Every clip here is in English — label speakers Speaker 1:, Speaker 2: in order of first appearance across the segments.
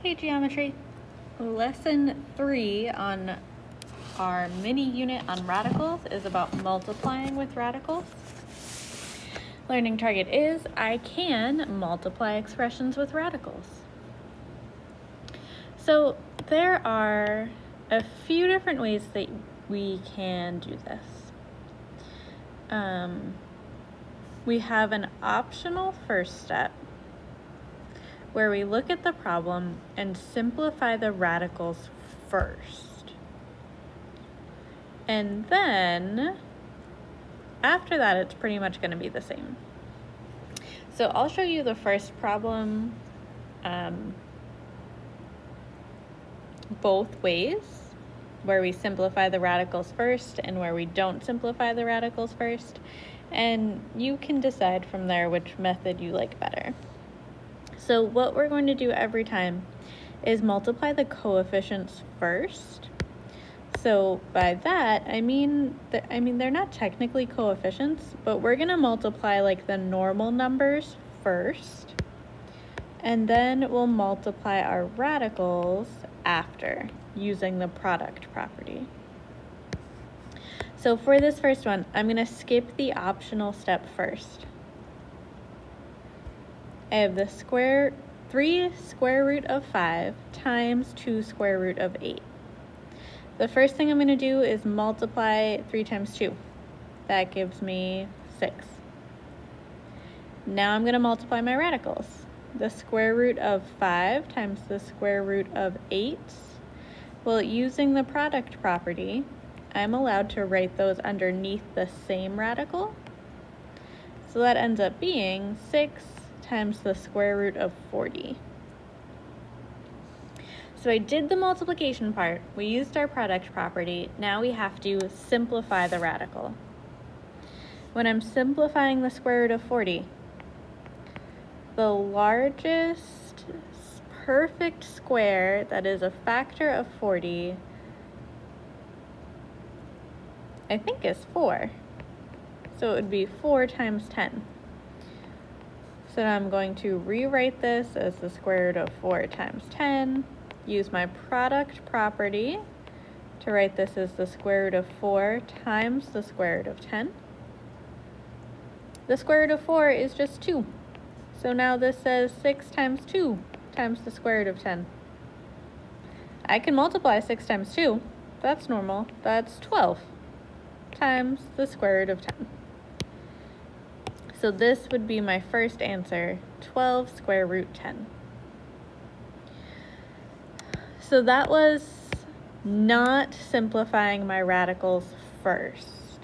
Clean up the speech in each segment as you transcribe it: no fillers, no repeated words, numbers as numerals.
Speaker 1: Hey Geometry! Lesson 3 on our mini unit on radicals is about multiplying with radicals. Learning target is I can multiply expressions with radicals. So there are a few different ways that we can do this. We have an optional first step where we look at the problem and simplify the radicals first. And then, after that, it's pretty much going to be the same. So I'll show you the first problem both ways, where we simplify the radicals first and where we don't simplify the radicals first. And you can decide from there which method you like better. So what we're going to do every time is multiply the coefficients first. So by that, I mean they're not technically coefficients, but we're going to multiply like the normal numbers first, and then we'll multiply our radicals after using the product property. So for this first one, I'm going to skip the optional step first. I have the 3 square root of 5 times 2 square root of 8. The first thing I'm going to do is multiply 3 times 2. That gives me 6. Now I'm going to multiply my radicals. The square root of 5 times the square root of 8. Well, using the product property, I'm allowed to write those underneath the same radical. So that ends up being 6 times the square root of 40. So I did the multiplication part, we used our product property, now we have to simplify the radical. When I'm simplifying the square root of 40, the largest perfect square that is a factor of 40, I think is 4. So it would be 4 times 10. So now I'm going to rewrite this as the square root of 4 times 10. Use my product property to write this as the square root of 4 times the square root of 10. The square root of 4 is just 2. So now this says 6 times 2 times the square root of 10. I can multiply 6 times 2. That's normal. That's 12 times the square root of 10. So this would be my first answer, 12 square root 10. So that was not simplifying my radicals first.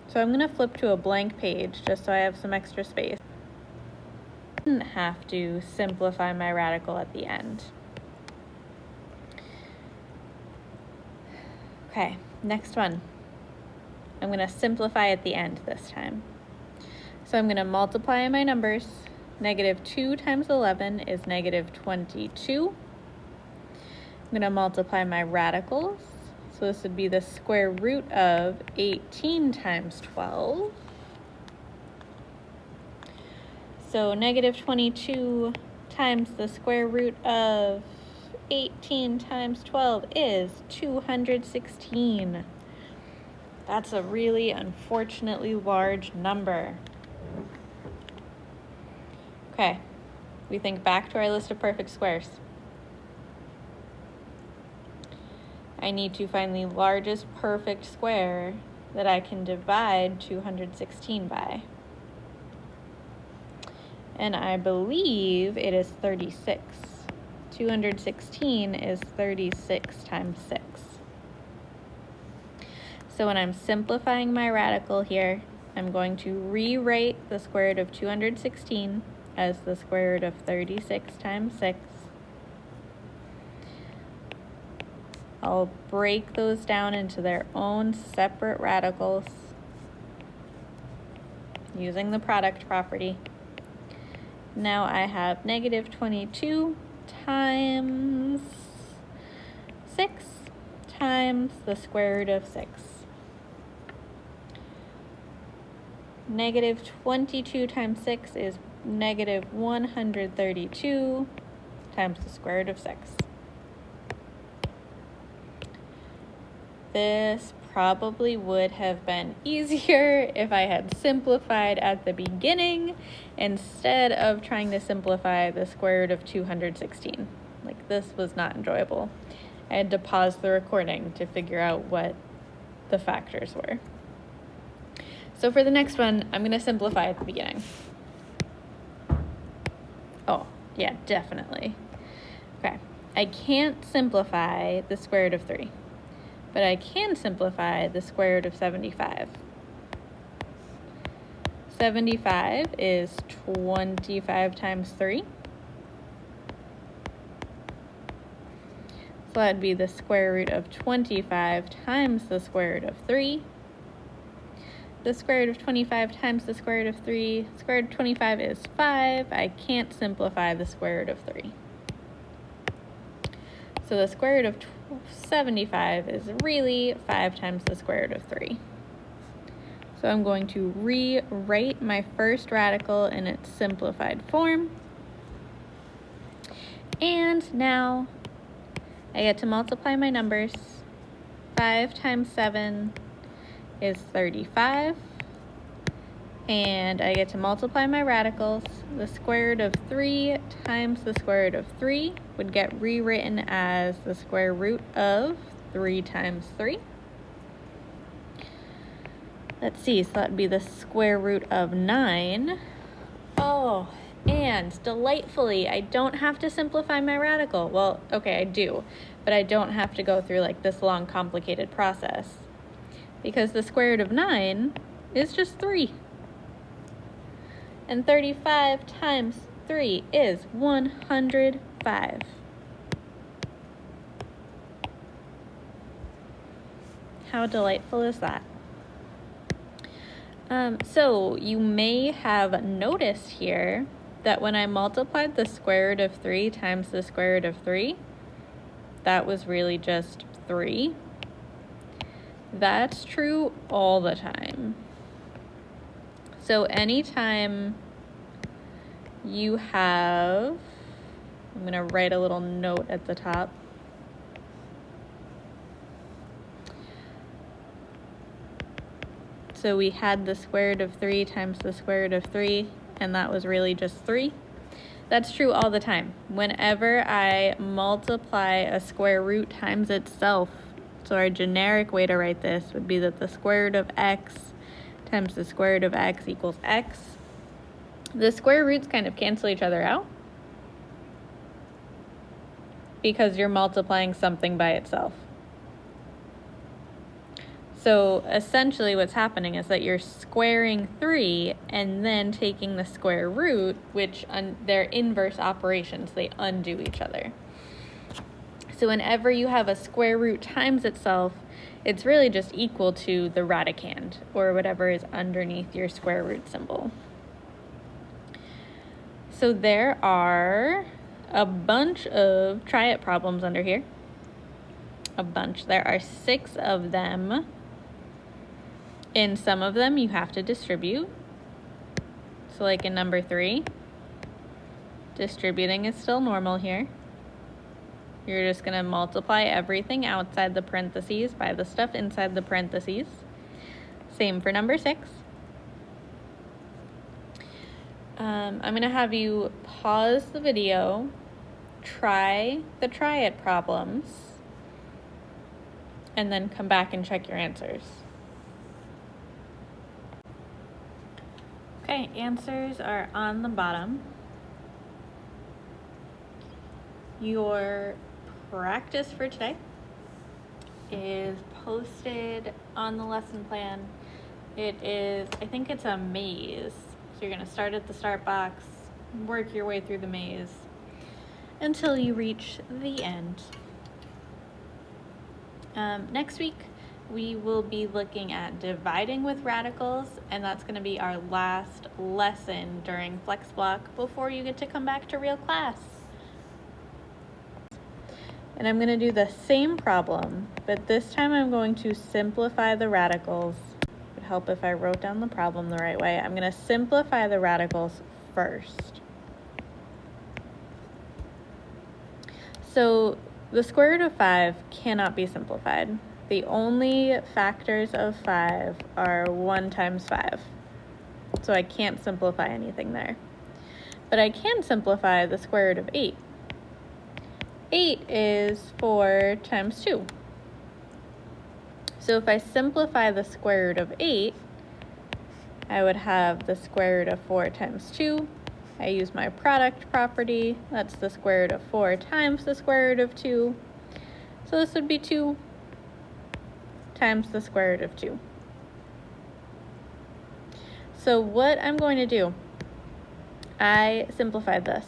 Speaker 1: So I'm going to flip to a blank page just so I have some extra space. I didn't have to simplify my radical at the end. Okay, next one. I'm going to simplify at the end this time. So I'm going to multiply my numbers. Negative 2 times 11 is negative 22. I'm going to multiply my radicals. So this would be the square root of 18 times 12. So negative 22 times the square root of 18 times 12 is 216. That's a really unfortunately large number. Okay, we think back to our list of perfect squares. I need to find the largest perfect square that I can divide 216 by. And I believe it is 36. 216 is 36 times 6. So when I'm simplifying my radical here, I'm going to rewrite the square root of 216 as the square root of 36 times 6. I'll break those down into their own separate radicals using the product property. Now I have negative 22 times 6 times the square root of 6. Negative 22 times 6 is negative 132 times the square root of 6. This probably would have been easier if I had simplified at the beginning instead of trying to simplify the square root of 216. Like, this was not enjoyable. I had to pause the recording to figure out what the factors were. So for the next one, I'm going to simplify at the beginning. Oh, yeah, definitely. Okay, I can't simplify the square root of 3. But I can simplify the square root of 75. 75 is 25 times 3. So that'd be the square root of 25 times the square root of 3. The square root of 25 times the square root of 3. Square root of 25 is 5. I can't simplify the square root of 3. So the square root of 75 is really 5 times the square root of 3. So I'm going to rewrite my first radical in its simplified form. And now I get to multiply my numbers. 5 times 7 is 35. And I get to multiply my radicals. The square root of 3 times the square root of 3 would get rewritten as the square root of 3 times 3. Let's see, so that'd be the square root of 9. Oh, and delightfully, I don't have to simplify my radical. Well, okay, I do, but I don't have to go through like this long, complicated process because the square root of 9 is just 3. And 35 times 3 is 105. How delightful is that? So you may have noticed here that when I multiplied the square root of 3 times the square root of 3, that was really just 3. That's true all the time. So anytime you have, I'm going to write a little note at the top. So we had the square root of 3 times the square root of 3, and that was really just 3. That's true all the time. Whenever I multiply a square root times itself, so our generic way to write this would be that the square root of x times the square root of x equals x. The square roots kind of cancel each other out because you're multiplying something by itself. So essentially what's happening is that you're squaring 3 and then taking the square root, which they're inverse operations. They undo each other. So whenever you have a square root times itself, it's really just equal to the radicand, or whatever is underneath your square root symbol. So there are a bunch of try it problems under here. A bunch. There are 6 of them. In some of them, you have to distribute. So like in number 3, distributing is still normal here. You're just going to multiply everything outside the parentheses by the stuff inside the parentheses. Same for number 6. I'm going to have you pause the video, try the try it problems, and then come back and check your answers. Okay, answers are on the bottom. Your practice for today is posted on the lesson plan. It is, I think it's a maze. So you're going to start at the start box, work your way through the maze until you reach the end. Next week, we will be looking at dividing with radicals, and that's going to be our last lesson during Flex Block before you get to come back to real class. And I'm going to do the same problem, but this time I'm going to simplify the radicals. It would help if I wrote down the problem the right way. I'm going to simplify the radicals first. So the square root of 5 cannot be simplified. The only factors of 5 are 1 times 5. So I can't simplify anything there. But I can simplify the square root of 8. 8 is 4 times 2. So if I simplify the square root of 8, I would have the square root of 4 times 2. I use my product property. That's the square root of 4 times the square root of 2. So this would be 2 times the square root of 2. So what I'm going to do, I simplified this.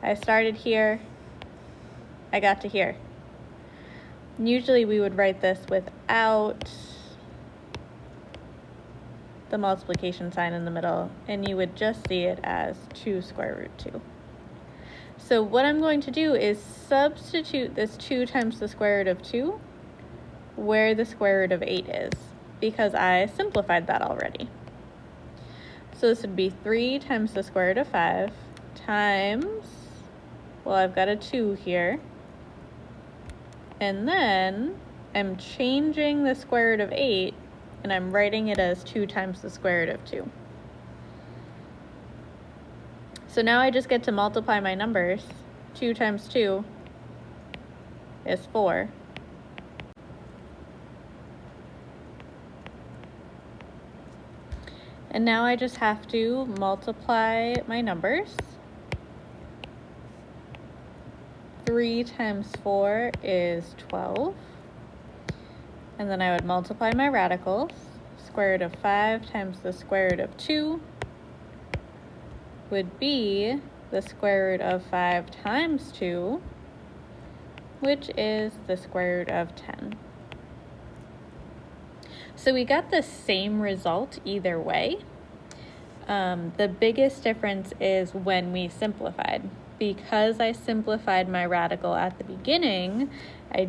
Speaker 1: I started here, I got to here. Usually we would write this without the multiplication sign in the middle, and you would just see it as 2 square root 2. So what I'm going to do is substitute this 2 times the square root of 2 where the square root of 8 is, because I simplified that already. So this would be 3 times the square root of 5 times, well, I've got a 2 here, and then I'm changing the square root of 8 and I'm writing it as 2 times the square root of 2. So now I just get to multiply my numbers. 2 times 2 is 4. And now I just have to multiply my numbers. 3 times 4 is 12. And then I would multiply my radicals. Square root of 5 times the square root of 2 would be the square root of 5 times 2, which is the square root of 10. So we got the same result either way. The biggest difference is when we simplified. Because I simplified my radical at the beginning, I